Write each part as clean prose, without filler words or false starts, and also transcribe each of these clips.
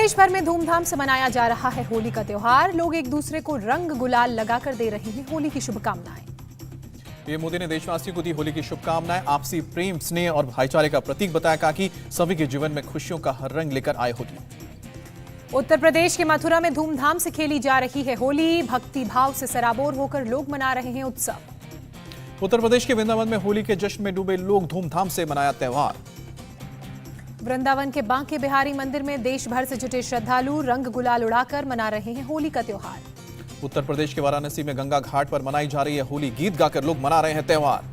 देश भर में धूमधाम से मनाया जा रहा है होली का त्योहार। लोग एक दूसरे को रंग गुलाल लगाकर दे रहे हैं होली की शुभकामनाएं। पीएम मोदी ने देशवासियों को दी होली की शुभकामनाएं। आपसी प्रेम, स्नेह और भाईचारे का प्रतीक बताया। कहा कि सभी के जीवन में खुशियों का हर रंग लेकर आए होली। उत्तर प्रदेश के मथुरा में धूमधाम से खेली जा रही है होली। भक्ति भाव से सराबोर होकर लोग मना रहे हैं उत्सव। उत्तर प्रदेश के वृंदावन में होली के जश्न में डूबे लोग धूमधाम से मनाया त्योहार। वृंदावन के बांके बिहारी मंदिर में देश भर से जुटे श्रद्धालु रंग गुलाल उड़ाकर मना रहे हैं होली का त्योहार। उत्तर प्रदेश के वाराणसी में गंगा घाट पर मनाई जा रही है होली। गीत गाकर लोग मना रहे हैं त्योहार।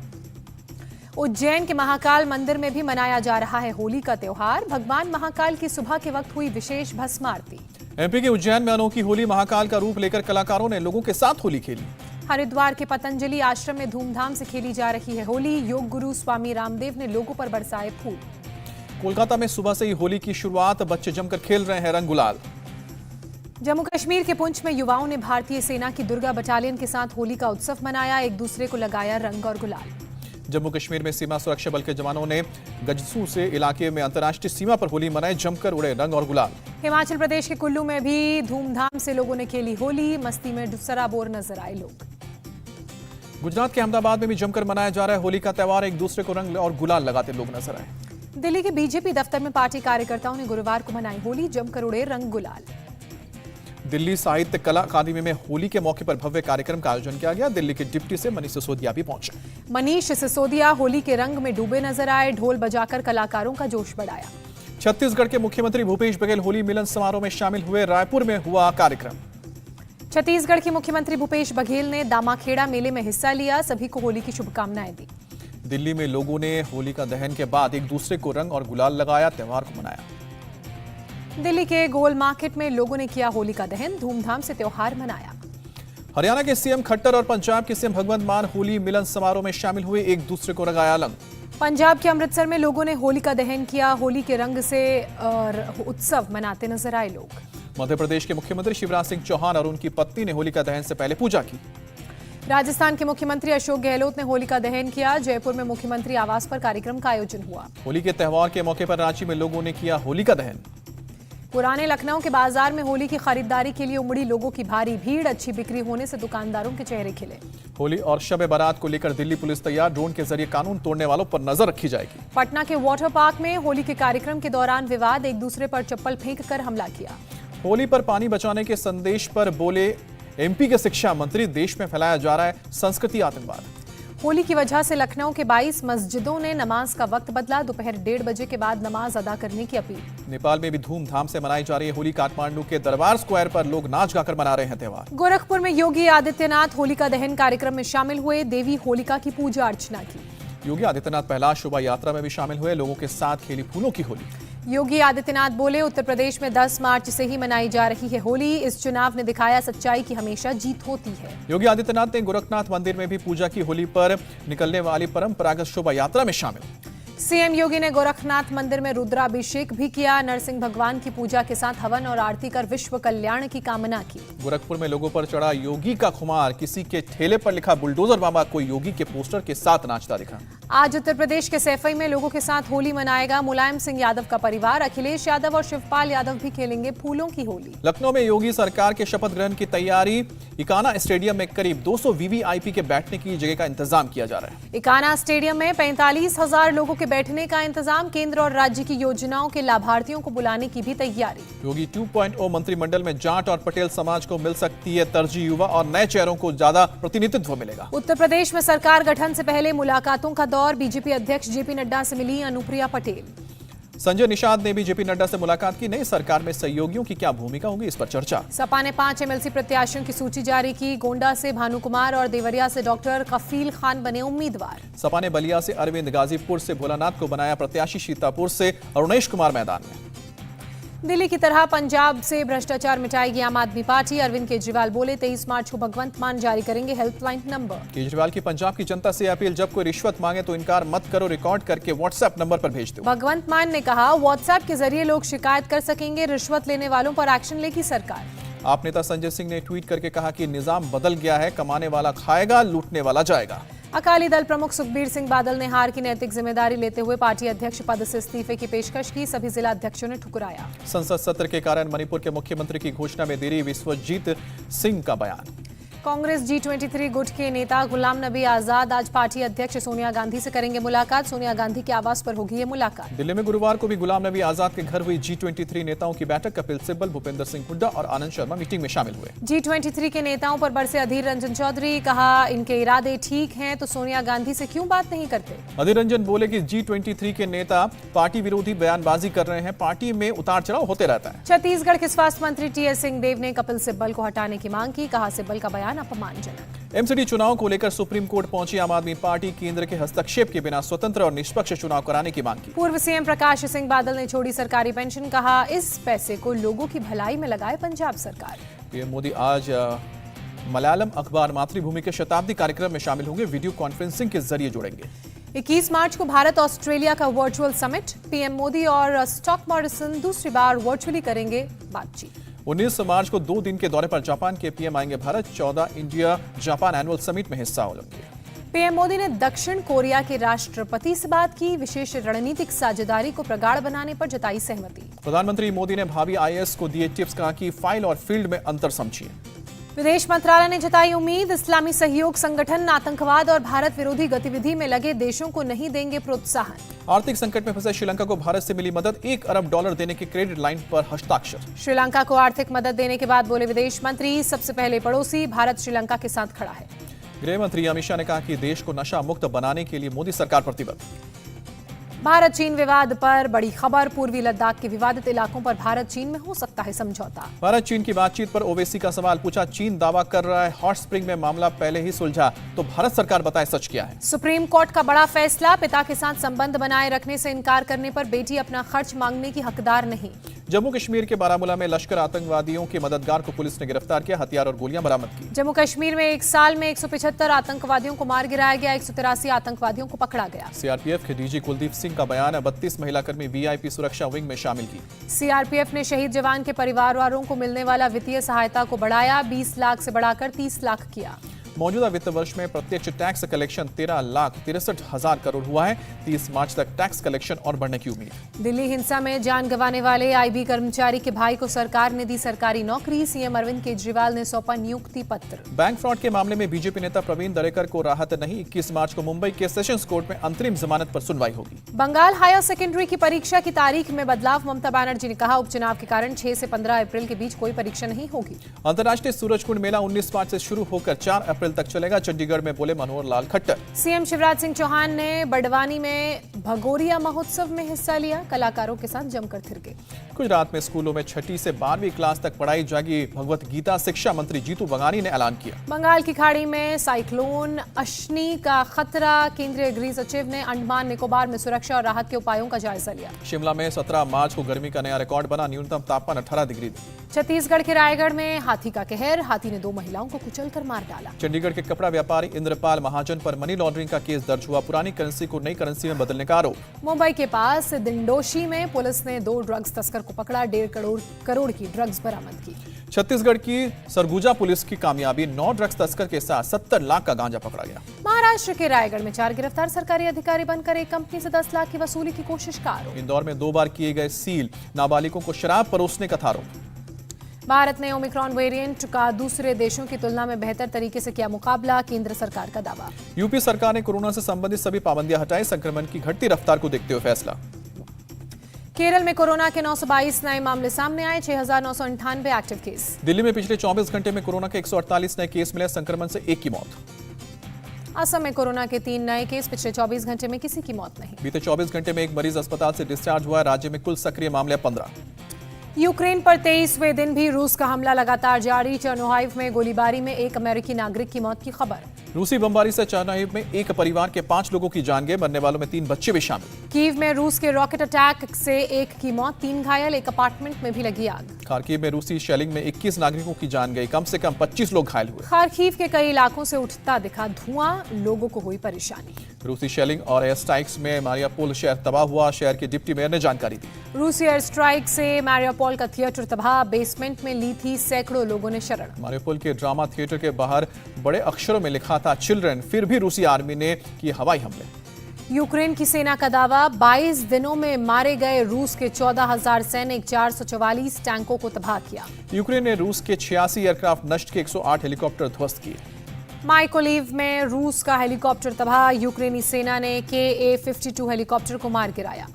उज्जैन के महाकाल मंदिर में भी मनाया जा रहा है होली का त्योहार। भगवान महाकाल की सुबह के वक्त हुई विशेष भस्म आरती। एमपी के उज्जैन में अनोखी होली। महाकाल का रूप लेकर कलाकारों ने लोगों के साथ होली खेली। हरिद्वार के पतंजलि आश्रम में धूमधाम से खेली जा रही है होली। योग गुरु स्वामी रामदेव ने लोगों पर बरसाए फूल। कोलकाता में सुबह से ही होली की शुरुआत। बच्चे जमकर खेल रहे हैं रंग गुलाल। जम्मू कश्मीर के पुंछ में युवाओं ने भारतीय सेना की दुर्गा बटालियन के साथ होली का उत्सव मनाया। एक दूसरे को लगाया रंग और गुलाल। जम्मू कश्मीर में सीमा सुरक्षा बल के जवानों ने गजसू से इलाके में अंतर्राष्ट्रीय सीमा पर होली मनाई। जमकर उड़े रंग और गुलाल। हिमाचल प्रदेश के कुल्लू में भी धूमधाम से लोगों ने खेली होली। मस्ती में सराबोर नजर आए लोग। गुजरात के अहमदाबाद में भी जमकर मनाया जा रहा है होली का त्योहार। एक दूसरे को रंग और गुलाल लगाते लोग नजर आए। दिल्ली के बीजेपी दफ्तर में पार्टी कार्यकर्ताओं ने गुरुवार को मनाई होली। जमकर उड़े रंग गुलाल। दिल्ली साहित्य कला अकादमी में होली के मौके पर भव्य कार्यक्रम का आयोजन किया गया। दिल्ली के डिप्टी से मनीष सिसोदिया भी पहुंचे। मनीष सिसोदिया होली के रंग में डूबे नजर आए। ढोल बजाकर कलाकारों का जोश बढ़ाया। छत्तीसगढ़ के मुख्यमंत्री भूपेश बघेल होली मिलन समारोह में शामिल हुए। रायपुर में हुआ कार्यक्रम। छत्तीसगढ़ के मुख्यमंत्री भूपेश बघेल ने दामाखेड़ा मेले में हिस्सा लिया। सभी को होली की शुभकामनाएं दी। दिल्ली में लोगों ने होली का दहन के बाद एक दूसरे को रंग और गुलाल लगाया। त्योहार को मनाया। दिल्ली के गोल मार्केट में लोगों ने किया होली का दहन। धूमधाम से त्योहार मनाया। हरियाणा के सीएम खट्टर और पंजाब के सीएम भगवंत मान होली मिलन समारोह में शामिल हुए। एक दूसरे को लगाया रंग। पंजाब के अमृतसर में लोगों ने होली का दहन किया। होली के रंग से उत्सव मनाते नजर आए लोग। मध्य प्रदेश के मुख्यमंत्री शिवराज सिंह चौहान और उनकी पत्नी ने होली का दहन से पहले पूजा की। राजस्थान के मुख्यमंत्री अशोक गहलोत ने होली का दहन किया। जयपुर में मुख्यमंत्री आवास पर कार्यक्रम का आयोजन हुआ। होली के त्योहार के मौके पर रांची में लोगों ने किया होली का दहन। पुराने लखनऊ के बाजार में होली की खरीदारी के लिए उमड़ी लोगों की भारी भीड़। अच्छी बिक्री होने से दुकानदारों के चेहरे खिले। होली और शब बारात को लेकर दिल्ली पुलिस तैयार। ड्रोन के जरिए कानून तोड़ने वालों पर नजर रखी जाएगी। पटना के वाटर पार्क में होली के कार्यक्रम के दौरान विवाद। एक दूसरे पर चप्पल फेंक कर हमला किया। होली पर पानी बचाने के संदेश पर बोले एमपी के शिक्षा मंत्री। देश में फैलाया जा रहा है संस्कृति आतंकवाद। होली की वजह से लखनऊ के 22 मस्जिदों ने नमाज का वक्त बदला। दोपहर 1:30 बजे के बाद नमाज अदा करने की अपील। नेपाल में भी धूमधाम से मनाई जा रही है होली। काठमांडू के दरबार स्क्वायर पर लोग नाच गाकर मना रहे हैं त्योहार। गोरखपुर में योगी आदित्यनाथ होली का दहन कार्यक्रम में शामिल हुए। देवी होलिका की पूजा अर्चना की। योगी आदित्यनाथ पहला शोभा यात्रा में भी शामिल हुए। लोगों के साथ खेली फूलों की होली। योगी आदित्यनाथ बोले, उत्तर प्रदेश में 10 मार्च से ही मनाई जा रही है होली। इस चुनाव ने दिखाया सच्चाई की हमेशा जीत होती है। योगी आदित्यनाथ ने गोरखनाथ मंदिर में भी पूजा की। होली पर निकलने वाली परंपरागत शोभा यात्रा में शामिल। सीएम योगी ने गोरखनाथ मंदिर में रुद्राभिषेक भी किया। नरसिंह भगवान की पूजा के साथ हवन और आरती कर विश्व कल्याण की कामना की। गोरखपुर में लोगों पर चढ़ा योगी का खुमार। किसी के ठेले पर लिखा बुलडोजर बाबा कोई योगी के पोस्टर के साथ नाचता दिखा। आज उत्तर प्रदेश के सैफई में लोगों के साथ होली मनाएगा मुलायम सिंह यादव का परिवार। अखिलेश यादव और शिवपाल यादव भी खेलेंगे फूलों की होली। लखनऊ में योगी सरकार के शपथ ग्रहण की तैयारी। इकाना स्टेडियम में करीब 200 वीवीआईपी के बैठने की जगह का इंतजाम किया जा रहा है। इकाना स्टेडियम में 45,000 लोगों के बैठने का इंतजाम। केंद्र और राज्य की योजनाओं के लाभार्थियों को बुलाने की भी तैयारी। योगी 2.0 मंत्रिमंडल में जाट और पटेल समाज को मिल सकती है तरजीह। युवा और नए चेहरों को ज्यादा प्रतिनिधित्व मिलेगा। उत्तर प्रदेश में सरकार गठन से पहले मुलाकातों का दौर। बीजेपी अध्यक्ष जेपी नड्डा से मिली अनुप्रिया पटेल। संजय निषाद ने भी जेपी नड्डा से मुलाकात की। नई सरकार में सहयोगियों की क्या भूमिका होगी, इस पर चर्चा। सपा ने 5 एमएलसी प्रत्याशियों की सूची जारी की। गोंडा से भानु कुमार और देवरिया से डॉक्टर कफील खान बने उम्मीदवार। सपा ने बलिया से अरविंद, गाजीपुर से भोलानाथ को बनाया प्रत्याशी। सीतापुर से अरुणेश कुमार मैदान में। दिल्ली की तरह पंजाब से भ्रष्टाचार मिटाएगी आम आदमी पार्टी। अरविंद केजरीवाल बोले, 23 मार्च को भगवंत मान जारी करेंगे हेल्पलाइन नंबर। केजरीवाल की पंजाब की जनता से अपील, जब कोई रिश्वत मांगे तो इनकार मत करो, रिकॉर्ड करके व्हाट्सएप नंबर पर भेज दो। भगवंत मान ने कहा, व्हाट्सएप के जरिए लोग शिकायत कर सकेंगे। रिश्वत लेने वालों पर एक्शन लेगी सरकार। आप नेता संजय सिंह ने ट्वीट करके कहा कि निजाम बदल गया है। कमाने वाला खाएगा, लूटने वाला जाएगा। अकाली दल प्रमुख सुखबीर सिंह बादल ने हार की नैतिक जिम्मेदारी लेते हुए पार्टी अध्यक्ष पद से इस्तीफे की पेशकश की। सभी जिला अध्यक्षों ने ठुकराया। संसद सत्र के कारण मणिपुर के मुख्यमंत्री की घोषणा में देरी, विश्वजीत सिंह का बयान। कांग्रेस G23 गुट के नेता गुलाम नबी आजाद आज पार्टी अध्यक्ष सोनिया गांधी से करेंगे मुलाकात। सोनिया गांधी के आवास पर होगी ये मुलाकात। दिल्ली में गुरुवार को भी गुलाम नबी आजाद के घर हुई G23 नेताओं की बैठक। कपिल सिब्बल, भूपेंद्र सिंह हुड्डा और आनंद शर्मा मीटिंग में शामिल हुए। G23 के नेताओं पर बरसे अधीर रंजन चौधरी, कहा इनके इरादे ठीक हैं तो सोनिया गांधी से क्यों बात नहीं करते। अधीर रंजन बोले कि G23 के नेता पार्टी विरोधी बयानबाजी कर रहे हैं। पार्टी में उतार चढ़ाव होते रहता है। छत्तीसगढ़ के स्वास्थ्य मंत्री TS सिंहदेव ने कपिल सिब्बल को हटाने की मांग की। कहा सिब्बल का बयान अपमानजनक। एमसीडी चुनाव को लेकर सुप्रीम कोर्ट पहुंची आम आदमी पार्टी। केंद्र के हस्तक्षेप के बिना स्वतंत्र और निष्पक्ष चुनाव कराने की मांग की। पूर्व सीएम प्रकाश सिंह बादल ने छोड़ी सरकारी पेंशन। कहा इस पैसे को लोगों की भलाई में लगाए पंजाब सरकार। पीएम मोदी आज मलयालम अखबार मातृभूमि के शताब्दी कार्यक्रम में शामिल होंगे। वीडियो कॉन्फ्रेंसिंग के जरिए जुड़ेंगे। 21 मार्च को भारत ऑस्ट्रेलिया का वर्चुअल समिट। पीएम मोदी और स्कॉट मॉरिसन दूसरी बार वर्चुअली करेंगे बातचीत। 19 मार्च को 2 दिन के दौरे पर जापान के पीएम आएंगे Bharat. 14 India Japan annual summit में हिस्सा लेंगे। पीएम मोदी ने दक्षिण कोरिया के राष्ट्रपति से बात की। विशेष रणनीतिक साझेदारी को प्रगाढ़ बनाने पर जताई सहमति। प्रधानमंत्री मोदी ने भावी आईएएस को दिए टिप्स। कहा कि फाइल और फील्ड में अंतर समझिए। विदेश मंत्रालय ने जताई उम्मीद, इस्लामी सहयोग संगठन आतंकवाद और भारत विरोधी गतिविधि में लगे देशों को नहीं देंगे प्रोत्साहन। आर्थिक संकट में फंसे श्रीलंका को भारत से मिली मदद। $1 अरब देने की क्रेडिट लाइन पर हस्ताक्षर। श्रीलंका को आर्थिक मदद देने के बाद बोले विदेश मंत्री, सबसे पहले पड़ोसी भारत श्रीलंका के साथ खड़ा है। गृह मंत्री अमित शाह ने कहा कि देश को नशा मुक्त बनाने के लिए मोदी सरकार प्रतिबद्ध। भारत चीन विवाद पर बड़ी खबर। पूर्वी लद्दाख के विवादित इलाकों पर भारत चीन में हो सकता है समझौता। भारत चीन की बातचीत पर ओवैसी का सवाल पूछा। चीन दावा कर रहा है हॉट स्प्रिंग में मामला पहले ही सुलझा, तो भारत सरकार बताए सच क्या है। सुप्रीम कोर्ट का बड़ा फैसला, पिता के साथ संबंध बनाए रखने से इनकार करने पर बेटी अपना खर्च मांगने की हकदार नहीं। जम्मू कश्मीर के बारामूला में लश्कर आतंकवादियों के मददगार को पुलिस ने गिरफ्तार किया। हथियार और गोलियां बरामद की। जम्मू कश्मीर में एक साल में 175 आतंकवादियों को मार गिराया गया। 183 आतंकवादियों को पकड़ा गया। सीआरपीएफ के डीजी कुलदीप सिंह का बयान। 32 महिला कर्मी वीआईपी सुरक्षा विंग में शामिल की। सीआरपीएफ ने शहीद जवान के परिवार वालों को मिलने वाला वित्तीय सहायता को बढ़ाया। 20 लाख से बढ़ाकर 30 लाख किया। मौजूदा वित्त वर्ष में प्रत्यक्ष टैक्स कलेक्शन 13,63,000 करोड़ हुआ है। 30 मार्च तक टैक्स कलेक्शन और बढ़ने की उम्मीद। दिल्ली हिंसा में जान गंवाने वाले आईबी कर्मचारी के भाई को सरकार ने दी सरकारी नौकरी। सीएम अरविंद केजरीवाल ने सौंपा नियुक्ति पत्र। बैंक फ्रॉड के मामले में बीजेपी नेता प्रवीण दरेकर को राहत नहीं। 21 मार्च को मुंबई के सेशंस कोर्ट में अंतरिम जमानत पर सुनवाई होगी। बंगाल हायर सेकेंडरी की परीक्षा की तारीख में बदलाव। ममता बनर्जी ने कहा उपचुनाव के कारण 6 से 15 अप्रैल के बीच कोई परीक्षा नहीं होगी। अंतर्राष्ट्रीय सूरजकुंड मेला 19 मार्च से शुरू होकर 4 अप्रैल तक चलेगा। चंडीगढ़ में बोले मनोहर लाल खट्टर। सीएम शिवराज सिंह चौहान ने बड़वानी में भगोरिया महोत्सव में हिस्सा लिया। कलाकारों के साथ जमकर थिरके। गुजरात में स्कूलों में 6ठी से 12वीं क्लास तक पढ़ाई जाएगी। भगवत गीता शिक्षा मंत्री जीतू बघानी ने ऐलान किया। बंगाल की खाड़ी में साइक्लोन अश्नी का खतरा। केंद्रीय गृह सचिव ने अंडमान निकोबार में सुरक्षा और राहत के उपायों का जायजा लिया। शिमला में 17 मार्च को गर्मी का नया रिकॉर्ड बना। न्यूनतम तापमान 18 डिग्री। छत्तीसगढ़ के रायगढ़ में हाथी का कहर। हाथी ने 2 महिलाओं को कुचलकर मार डाला। चंडीगढ़ के कपड़ा व्यापारी इंद्रपाल महाजन पर मनी लॉन्ड्रिंग का केस दर्ज हुआ। पुरानी करेंसी को नई करेंसी में बदलने का आरोप। मुंबई के पास दिंडोशी में पुलिस ने 2 ड्रग्स तस्कर को पकड़ा। 1.5 करोड़ की ड्रग्स बरामद की। छत्तीसगढ़ की सरगुजा पुलिस की कामयाबी। 9 ड्रग्स तस्कर के साथ 70 लाख का गांजा पकड़ा गया। महाराष्ट्र के रायगढ़ में 4 गिरफ्तार सरकारी अधिकारी बनकर एक कंपनी से 10 लाख की वसूली की कोशिश का आरोप। इंदौर में 2 बार किए गए सील। नाबालिगों को शराब परोसने का था आरोप। भारत ने ओमिक्रॉन वेरिएंट का दूसरे देशों की तुलना में बेहतर तरीके से किया मुकाबला। केंद्र सरकार का दावा। यूपी सरकार ने कोरोना से संबंधित सभी पाबंदियां हटाई। संक्रमण की घटती रफ्तार को देखते हुए फैसला। केरल में कोरोना के 922 नए मामले सामने आए। 6,998 एक्टिव केस। दिल्ली में पिछले 24 घंटे में कोरोना के 148 नए केस मिले। संक्रमण से 1 की मौत। असम में कोरोना के 3 नए केस। पिछले 24 घंटे में किसी की मौत नहीं। बीते 24 घंटे में एक मरीज अस्पताल से डिस्चार्ज हुआ। राज्य में कुल सक्रिय मामले 15। यूक्रेन पर 23वें दिन भी रूस का हमला लगातार जारी। चर्नोहाइव में गोलीबारी में एक अमेरिकी नागरिक की मौत की खबर। रूसी बमबारी से चर्नोहाइव में एक परिवार के 5 लोगों की जान गई। मरने वालों में 3 बच्चे भी शामिल। कीव में रूस के रॉकेट अटैक से 1 की मौत, 3 घायल। एक अपार्टमेंट में भी लगी आग। खार्किव में रूसी शेलिंग में 21 नागरिकों की जान गई, कम से कम 25 लोग घायल हुए। खार्किव के कई इलाकों से उठता दिखा धुआं, लोगों को हुई परेशानी। रूसी शेलिंग और एयर स्ट्राइक्स में मारियापोल शहर तबाह हुआ, शहर के डिप्टी मेयर ने जानकारी दी। रूसी एयर स्ट्राइक से मारियापोल का थिएटर तबाह, बेसमेंट में ली थी सैकड़ों लोगों ने शरण। मारियापोल के ड्रामा थिएटर के बाहर बड़े अक्षरों में लिखा था चिल्ड्रन, फिर भी रूसी आर्मी ने किए हवाई हमले। यूक्रेन की सेना का दावा, 22 दिनों में मारे गए रूस के 14,000 सैनिक, 444 टैंकों को तबाह किया। यूक्रेन ने रूस के 86 एयरक्राफ्ट नष्ट के 108 हेलीकॉप्टर ध्वस्त किए। माइकोलिव में रूस का हेलीकॉप्टर तबाह, यूक्रेनी सेना ने KA-52 हेलीकॉप्टर को मार गिराया।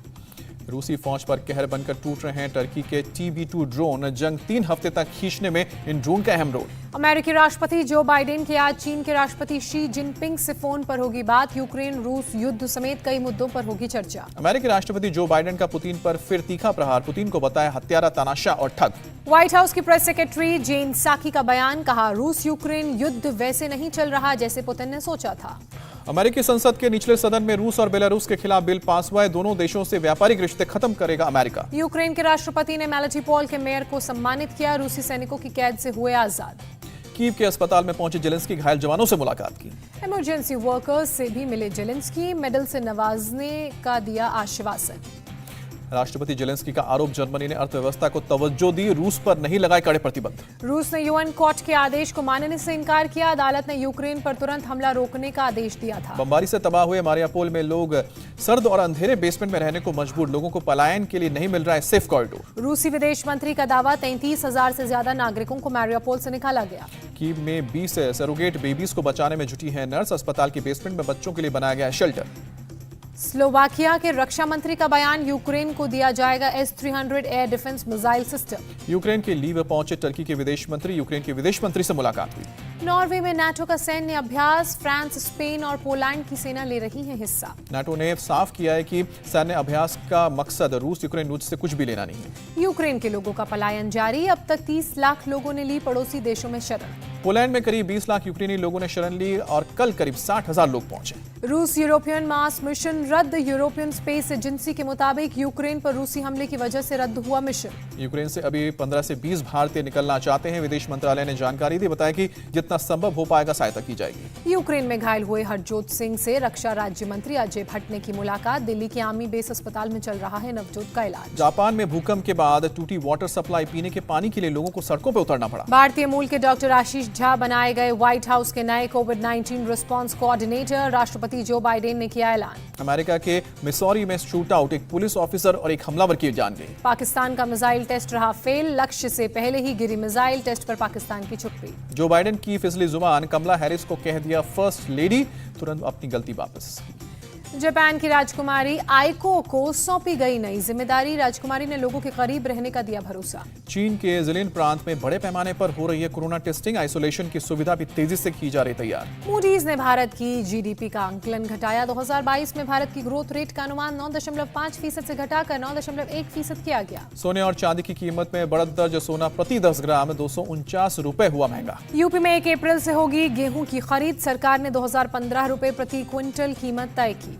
रूसी फौज पर कहर बनकर टूट रहे हैं टर्की के TB2 ड्रोन, जंग 3 हफ्ते तक खींचने में इन ड्रोन का अहम रोल। अमेरिकी राष्ट्रपति जो बाइडेन की आज चीन के राष्ट्रपति शी जिनपिंग से फोन पर होगी बात, यूक्रेन रूस युद्ध समेत कई मुद्दों पर होगी चर्चा। अमेरिकी राष्ट्रपति जो बाइडेन का पुतिन पर फिर तीखा प्रहार, पुतिन को बताया हत्यारा, तानाशाह और ठग। व्हाइट हाउस की प्रेस सेक्रेटरी जेन साकी का बयान, कहा रूस यूक्रेन युद्ध वैसे नहीं चल रहा जैसे पुतिन ने सोचा था। अमेरिकी संसद के निचले सदन में रूस और बेलारूस के खिलाफ बिल पास हुआ है, दोनों देशों से व्यापारिक रिश्ते खत्म करेगा अमेरिका। यूक्रेन के राष्ट्रपति ने मेलिटोपोल के मेयर को सम्मानित किया, रूसी सैनिकों की कैद से हुए आजाद। कीव के अस्पताल में पहुंचे जेलेंस्की, घायल जवानों से मुलाकात की। इमरजेंसी वर्कर्स से भी मिले जेलेंस्की, मेडल से नवाजने का दिया आश्वासन। राष्ट्रपति जेलेंस्की का आरोप, जर्मनी ने अर्थव्यवस्था को तवज्जो दी, रूस पर नहीं लगाए कड़े प्रतिबंध। रूस ने यूएन कोर्ट के आदेश को मानने से इनकार किया, अदालत ने यूक्रेन पर तुरंत हमला रोकने का आदेश दिया था। बमबारी से तबाह हुए मारियापोल में लोग सर्द और अंधेरे बेसमेंट में रहने को मजबूर, लोगों को पलायन के लिए नहीं मिल रहा है सेफ कॉरिडोर। रूसी विदेश मंत्री का दावा, 33,000 से ज्यादा नागरिकों को मारियापोल से निकाला गया। कीव में 20 सरोगेट बेबीज को बचाने में जुटी है नर्स, अस्पताल के बेसमेंट में बच्चों के लिए बनाया गया है शेल्टर। स्लोवाकिया के रक्षा मंत्री का बयान, यूक्रेन को दिया जाएगा S-300 air defence missile system. Ukraine के लीव पहुंचे टर्की के विदेश मंत्री, यूक्रेन के विदेश मंत्री से मुलाकात हुई। नॉर्वे में नाटो का सैन्य अभ्यास, फ्रांस, स्पेन और पोलैंड की सेना ले रही है हिस्सा। नाटो ने साफ किया है कि सैन्य अभ्यास का मकसद रूस यूक्रेन युद्ध से कुछ भी लेना नहीं है। यूक्रेन के लोगों का पलायन जारी, अब तक 30 लाख लोगों ने ली पड़ोसी देशों में शरण। पोलैंड में करीब 20 लाख यूक्रेनी लोगों ने शरण ली और कल करीब 60,000 लोग पहुंचे। रूस यूरोपियन मार्स मिशन रद्द, यूरोपियन स्पेस एजेंसी के मुताबिक यूक्रेन पर रूसी हमले की वजह से रद्द हुआ मिशन। यूक्रेन से अभी 15 से 20 भारतीय निकलना चाहते हैं, विदेश मंत्रालय ने जानकारी दी, बताया कि जितना संभव हो पाएगा सहायता की जाएगी। यूक्रेन में घायल हुए हरजोत सिंह से रक्षा राज्य मंत्री अजय भट्ट ने की मुलाकात, दिल्ली के आर्मी बेस अस्पताल में चल रहा है नवजोत का इलाज। जापान में भूकंप के बाद टूटी वाटर सप्लाई, पीने के पानी के लिए लोगों को सड़कों पर उतरना पड़ा। भारतीय मूल के डॉक्टर आशीष झा बनाए गए व्हाइट हाउस के नए कोविड-19 रिस्पांस कोऑर्डिनेटर, राष्ट्रपति जो बाइडेन ने किया ऐलान। अमेरिका के मिसौरी में शूट आउट, एक पुलिस ऑफिसर और एक हमलावर की जान गई। पाकिस्तान का मिसाइल टेस्ट रहा फेल, लक्ष्य से पहले ही गिरी मिसाइल, टेस्ट पर पाकिस्तान की चुप्पी। जो बाइडेन की फिसली जुबान, कमला हैरिस को कह दिया फर्स्ट लेडी, तुरंत अपनी गलती वापस। जापान की राजकुमारी आइको को सौंपी गई नई जिम्मेदारी, राजकुमारी ने लोगों के करीब रहने का दिया भरोसा। चीन के जिलिन प्रांत में बड़े पैमाने पर हो रही है कोरोना टेस्टिंग, आइसोलेशन की सुविधा भी तेजी से की जा रही तैयार। मूडीज ने भारत की जीडीपी का आंकलन घटाया, 2022 में भारत की ग्रोथ रेट का अनुमान 9.5% से घटाकर 9.1% किया गया। सोने और चांदी की कीमत में बढ़त दर्ज, सोना प्रति 10 ग्राम 249 रुपए हुआ महंगा। यूपी में 1 अप्रैल से होगी गेहूं की खरीद, सरकार ने 2015 रुपए प्रति क्विंटल कीमत तय की।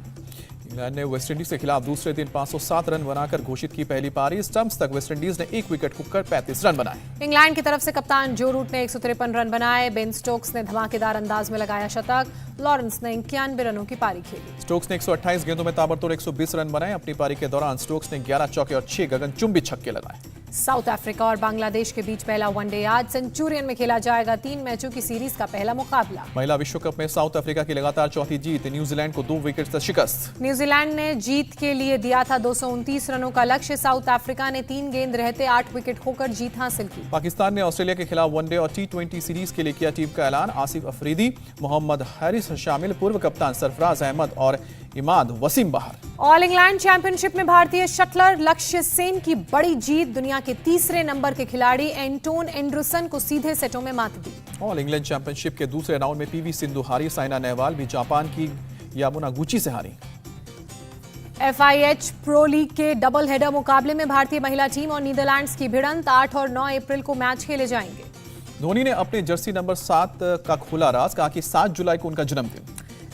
इंग्लैंड ने वेस्टइंडीज के खिलाफ दूसरे दिन 507 रन बनाकर घोषित की पहली पारी, स्टंप्स तक वेस्टइंडीज ने 1 विकेट खोकर 35 रन बनाए। इंग्लैंड की तरफ से कप्तान जो रूट ने 153 रन बनाए, बेन स्टोक्स ने धमाकेदार अंदाज में लगाया शतक, लॉरेंस ने 91 रनों की पारी खेली। स्टोक्स ने 128 गेंदों में ताबड़तोड़ 120 रन बनाए। अपनी पारी के दौरान स्टोक्स ने 11 चौके और 6 गगनचुंबी छक्के लगाए। साउथ अफ्रीका और बांग्लादेश के बीच पहला वनडे आज सेंचुरियन में खेला जाएगा, 3 मैचों की सीरीज का पहला मुकाबला। महिला विश्व कप में साउथ अफ्रीका की लगातार चौथी जीत, न्यूजीलैंड को 2 विकेट से शिकस्त। न्यूजीलैंड ने जीत के लिए दिया था 229 रनों का लक्ष्य, साउथ अफ्रीका ने 3 गेंद रहते 8 विकेट खोकर जीत हासिल की। पाकिस्तान ने ऑस्ट्रेलिया के खिलाफ वनडे और T20 सीरीज के लिए किया टीम का ऐलान, आसिफ अफरीदी, मोहम्मद हारिस शामिल, पूर्व कप्तान सरफराज अहमद और इमाद वसीम बाहर। ऑल इंग्लैंड चैंपियनशिप में भारतीय शटलर लक्ष्य सेन की बड़ी जीत, दुनिया के तीसरे नंबर के खिलाड़ी एंटोन एंडरसन को सीधे सेटों में मात दी। ऑल इंग्लैंड चैंपियनशिप के दूसरे राउंड में PV सिंधु हारी, साइना नेहवाल भी जापान की यामुनागुची से हारी। FIH प्रो लीग के डबल हेडर मुकाबले में भारतीय महिला टीम और नीदरलैंड्स की भिड़ंत, 8 और 9 अप्रैल को मैच खेले जाएंगे। धोनी ने अपने जर्सी नंबर 7 का खोला राज, कहा कि 7 जुलाई को उनका जन्मदिन।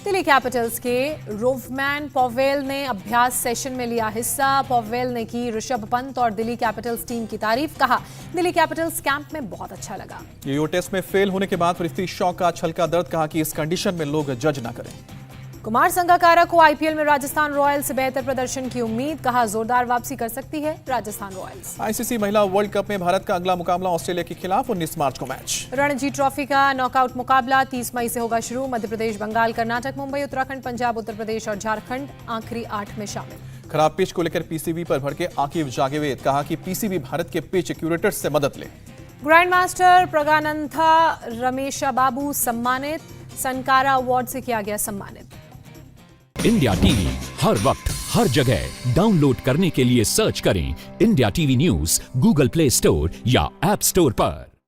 दिल्ली कैपिटल्स के रोवमैन पॉवेल ने अभ्यास सेशन में लिया हिस्सा। पॉवेल ने की ऋषभ पंत और दिल्ली कैपिटल्स टीम की तारीफ। कहा, दिल्ली कैपिटल्स कैंप में बहुत अच्छा लगा। यूयो टेस्ट में फेल होने के बाद पृथ्वी शॉ का छलका दर्द। कहा कि इस कंडीशन में लोग जज ना करें। कुमार संगकारा को आईपीएल में राजस्थान रॉयल्स से बेहतर प्रदर्शन की उम्मीद। कहा, जोरदार वापसी कर सकती है राजस्थान रॉयल्स। आईसीसी महिला वर्ल्ड कप में भारत का अगला मुकाबला ऑस्ट्रेलिया के खिलाफ 19 मार्च को मैच। रणजी ट्रॉफी का नॉकआउट मुकाबला 30 मई से होगा शुरू। मध्य प्रदेश, बंगाल, कर्नाटक, मुंबई, उत्तराखंड, पंजाब, उत्तर प्रदेश और झारखंड आखिरी 8 में शामिल। खराब पिच को लेकर पीसीबी पर भड़के आकिब जागेवेद। कहा कि पीसीबी भारत के पिच क्यूरेटर्स से मदद ले। ग्रैंड मास्टर प्रगानंथा रमेशा बाबू सम्मानित। सनकारा अवार्ड से किया गया सम्मानित। इंडिया टीवी हर वक्त हर जगह डाउनलोड करने के लिए सर्च करें India TV news Google play store या ऐप स्टोर पर।